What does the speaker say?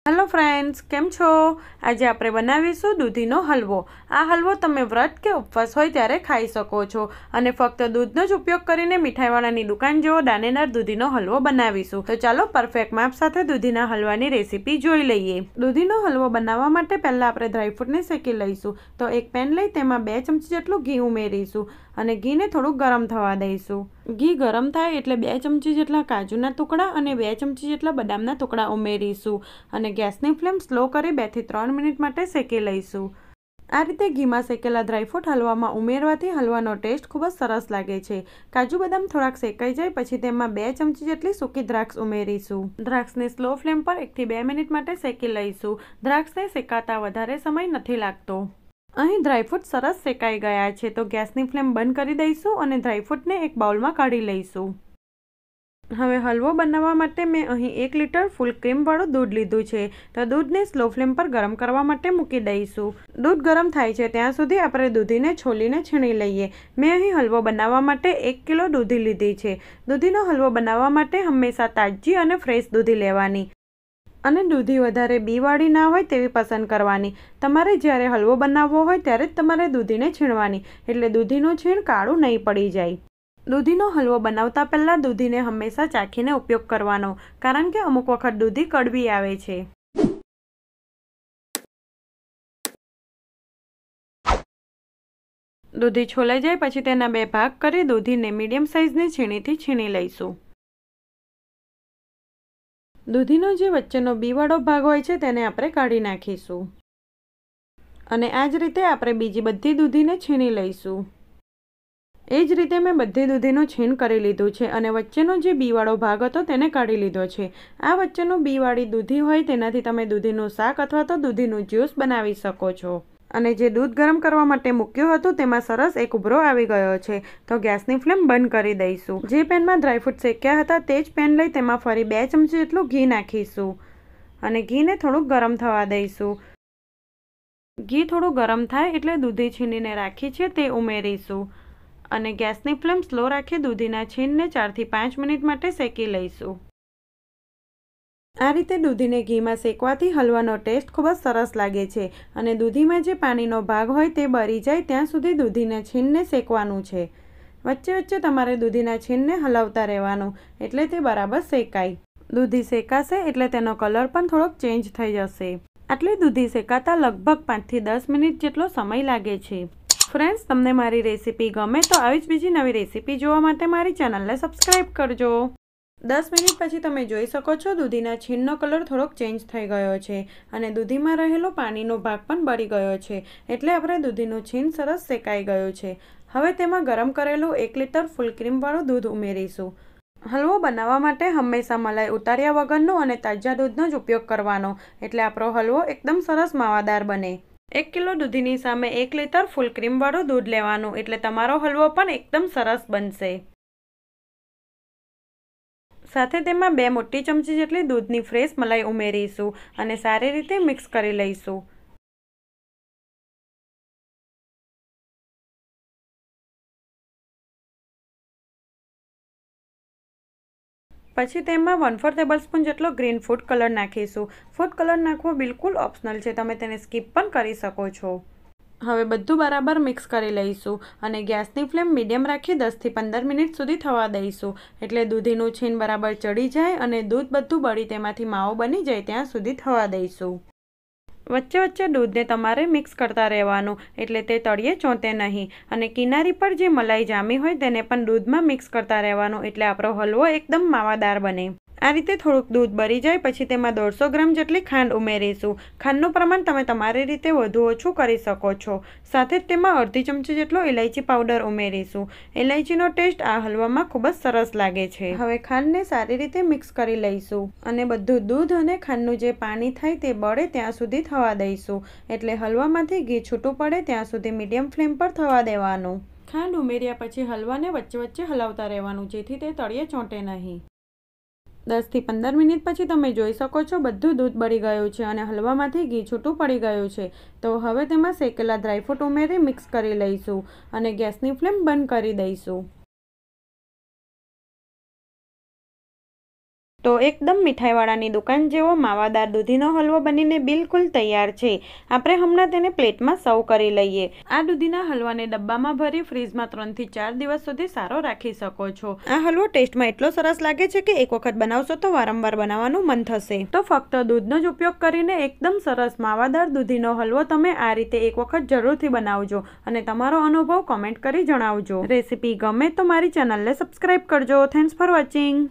Hello friends, केम छो? आज आपणे बनावीशुं दूधीनो हलवो। आ हलवो तमे व्रत के उपवास होय त्यारे खाई शको छो अने फक्त दूधनो ज उपयोग करीने मीठाईवाळानी दुकान जेवो दाणेदार दूधीनो हलवो बनावीशुं। तो चालो परफेक्ट माप साथे दूधीना हलवानी रेसिपी जोई लईए। दूधीनो हलवो बनाववा माटे पहेला आपणे ड्रायफ्रूटने शेकी लईशुं। तो एक पेन लई तेमां 2 चमची जेटલું घी उमेरीशुं અને ઘીને થોડુંક ગરમ થવા દઈશું। ઘી ગરમ થાય એટલે 2 ચમચી જેટલા કાજુના ટુકડા અને 2 ચમચી જેટલા બદામના ટુકડા ઉમેરીશું અને ગેસની ફ્લેમ સ્લો કરી 2 થી 3 મિનિટ માટે શેકી લઈશું। આ રીતે ઘીમાં શેકેલા ડ્રાયફ્રૂટ હલવામાં ઉમેરવાથી હલવાનો ટેસ્ટ ખૂબ જ સરસ લાગે છે। કાજુ બદામ થોડાક શેકાઈ જાય પછી તેમાં 2 ચમચી જેટલી સૂકી દ્રાક્ષ ઉમેરીશું। દ્રાક્ષને સ્લો ફ્લેમ પર 1 થી 2 મિનિટ માટે શેકી લઈશું। દ્રાક્ષને શેકાતા વધારે સમય નથી લાગતો। અહીં ડ્રાયફ્રૂટ સરસ શેકાઈ ગયા છે તો ગેસની ફ્લેમ બંધ કરી દઈશું અને ડ્રાયફ્રૂટને એક બાઉલમાં કાઢી લઈશું। હવે હલવો બનાવવા માટે મેં અહીં 1 લીટર ફૂલ ક્રીમવાળું દૂધ લીધું છે તો દૂધને સ્લો ફ્લેમ પર ગરમ કરવા માટે મૂકી દઈશું। દૂધ ગરમ થાય છે ત્યાં સુધી આપણે દૂધીને છોલીને છીણી લઈએ। મેં અહીં હલવો બનાવવા માટે 1 કિલો દૂધી લીધી છે। દૂધીનો હલવો બનાવવા માટે હંમેશા તાજી અને ફ્રેશ દૂધી લેવાની અને દૂધી વધારે બીવાળી ના હોય તેવી પસંદ કરવાની। તમારે જ્યારે હલવો બનાવવો હોય ત્યારે જ તમારે દૂધીને છીણવાની એટલે દૂધીનું છીણ કાળું નહીં પડી જાય। દૂધીનો હલવો બનાવતા પહેલા દૂધીને હંમેશા ચાખીને ઉપયોગ કરવાનો કારણ કે અમુક વખત દૂધી કડવી આવે છે। દૂધી છોલાઈ જાય પછી તેના 2 ભાગ કરી દૂધીને મીડિયમ સાઇઝની છીણીથી છીણી લઈશું। દૂધીનો જે વચ્ચેનો બીવાળો ભાગ હોય છે તેને આપણે કાઢી નાખીશું અને આ જ રીતે આપણે બીજી બધી દૂધીને છીણી લઈશું। એ જ રીતે મેં બધી દૂધીનું છીણ કરી લીધું છે અને વચ્ચેનો જે બીવાળો ભાગ હતો તેને કાઢી લીધો છે। આ વચ્ચેનું બીવાળી દૂધી હોય તેનાથી તમે દૂધીનું શાક અથવા તો દૂધીનું જ્યુસ બનાવી શકો છો। અને જે દૂધ ગરમ કરવા માટે મૂક્યું હતું તેમાં સરસ એક ઉભરો આવી ગયો છે તો ગેસની ફ્લેમ બંધ કરી દઈશું। જે પેનમાં ડ્રાયફ્રૂટ શેક્યા હતા તે જ પેન લઈ તેમાં ફરી 2 ચમચી જેટલું ઘી નાખીશું અને ઘીને થોડુંક ગરમ થવા દઈશું। ઘી થોડું ગરમ થાય એટલે દૂધી છીણીને રાખી છે તે ઉમેરીશું અને ગેસની ફ્લેમ સ્લો રાખી દૂધીના છીણને 4 થી 5 મિનિટ માટે શેકી લઈશું। આ રીતે દૂધીને ઘીમાં શેકવાથી હલવાનો ટેસ્ટ ખૂબ જ સરસ લાગે છે અને દૂધીમાં જે પાણીનો ભાગ હોય તે બળી જાય ત્યાં સુધી દૂધીના છીણને શેકવાનું છે। વચ્ચે વચ્ચે તમારે દૂધીના છીણને હલાવતા રહેવાનું એટલે તે બરાબર શેકાય। દૂધી શેકાશે એટલે તેનો કલર પણ થોડોક ચેન્જ થઈ જશે। આટલી દૂધી શેકાતા લગભગ 5 થી 10 મિનિટ જેટલો સમય લાગે છે। ફ્રેન્ડ્સ, તમને મારી રેસીપી ગમે તો આવી જ બીજી નવી રેસીપી જોવા માટે મારી ચેનલને સબસ્ક્રાઈબ કરજો। 10 મિનિટ પછી તમે જોઈ શકો છો દૂધીના છીણનો કલર થોડોક ચેન્જ થઈ ગયો છે અને દૂધીમાં રહેલો પાણીનો ભાગ પણ બળી ગયો છે એટલે આપણે દૂધીનું છીણ સરસ શેકાઈ ગયું છે। હવે તેમાં ગરમ કરેલું 1 લીટર ફૂલ ક્રીમવાળું દૂધ ઉમેરીશું। હલવો બનાવવા માટે હંમેશા મલાઈ ઉતાર્યા વગરનો અને તાજા દૂધનો જ ઉપયોગ કરવાનો એટલે આપણો હલવો એકદમ સરસ માવાદાર બને। 1 કિલો દૂધીની સામે 1 લીટર ફૂલ ક્રીમવાળું દૂધ લેવાનું એટલે તમારો હલવો પણ એકદમ સરસ બનશે। સાથે તેમાં 2 મોટી ચમચી જેટલી દૂધની ફ્રેશ મલાઈ ઉમેરીશું અને સારી રીતે મિક્સ કરી લઈશું। પછી તેમાં 1/4 ટેબલસ્પૂન જેટલો ગ્રીન ફૂડ કલર નાખીશું। ફૂડ કલર નાખવો બિલકુલ ઓપ્શનલ છે, તમે તેને સ્કીપ પણ કરી શકો છો। હવે બધું બરાબર મિક્સ કરી લઈશું અને ગેસની ફ્લેમ મીડિયમ રાખી 10 થી 15 મિનિટ સુધી થવા દઈશું એટલે દૂધીનું છીણ બરાબર ચડી જાય અને દૂધ બધું બળી તેમાંથી માવો બની જાય ત્યાં સુધી થવા દઈશું। વચ્ચે વચ્ચે દૂધને તમારે મિક્સ કરતા રહેવાનું એટલે તે તળિયે ચોંટે નહીં અને કિનારી પર જે મલાઈ જામી હોય તેને પણ દૂધમાં મિક્સ કરતા રહેવાનું એટલે આપણો હલવો એકદમ માવાદાર બને। આ રીતે થોડુંક દૂધ બળી જાય પછી તેમાં 150 ગ્રામ જેટલી ખાંડ ઉમેરીશું। ખાંડનું પ્રમાણ તમે તમારી રીતે વધુ ઓછું કરી શકો છો। સાથે જ તેમાં અડધી ચમચી જેટલો ઇલાયચી પાવડર ઉમેરીશું। ઇલાયચીનો ટેસ્ટ આ હલવામાં ખૂબ જ સરસ લાગે છે। હવે ખાંડને સારી રીતે મિક્સ કરી લઈશું અને બધું દૂધ અને ખાંડનું જે પાણી થાય તે બળે ત્યાં સુધી થવા દઈશું એટલે હલવામાંથી ઘી છૂટું પડે ત્યાં સુધી મીડિયમ ફ્લેમ પર થવા દેવાનું। ખાંડ ઉમેર્યા પછી હલવાને વચ્ચે વચ્ચે હલાવતા રહેવાનું જેથી તે તળિયે ચોંટે નહીં। 10 થી 15 મિનિટ પછી તમે જોઈ શકો છો બધું દૂધ બળી ગયું છે અને હલવામાંથી ઘી છૂટું પડી ગયું છે તો હવે તેમાં શેકેલા ડ્રાયફ્રૂટ ઉમેરી મિક્સ કરી લઈશું અને ગેસની ફ્લેમ બંધ કરી દઈશું। તો એકદમ મીઠાઈવાળાની દુકાન જેવો માવાદાર દૂધીનો હલવો બનીને બિલકુલ તૈયાર છે. આપણે હમણાં તેને પ્લેટમાં સર્વ કરી લઈએ. આ દૂધીના હલવાને ડબ્બામાં ભરી ફ્રીજમાં 3 થી 4 દિવસ સુધી સારો રાખી શકો છો. આ હલવો ટેસ્ટમાં એટલો સરસ લાગે છે કે એક વખત બનાવશો તો વારંવાર બનાવવાનું મન થશે. તો ફક્ત દૂધનો જ ઉપયોગ કરીને એકદમ સરસ માવાદાર દૂધીનો હલવો તમે આ રીતે એક વખત જરૂરથી બનાવજો અને તમારો અનુભવ કોમેન્ટ કરી જણાવજો. રેસીપી ગમે તો મારી ચેનલને સબસ્ક્રાઇબ કરજો. Thanks for watching.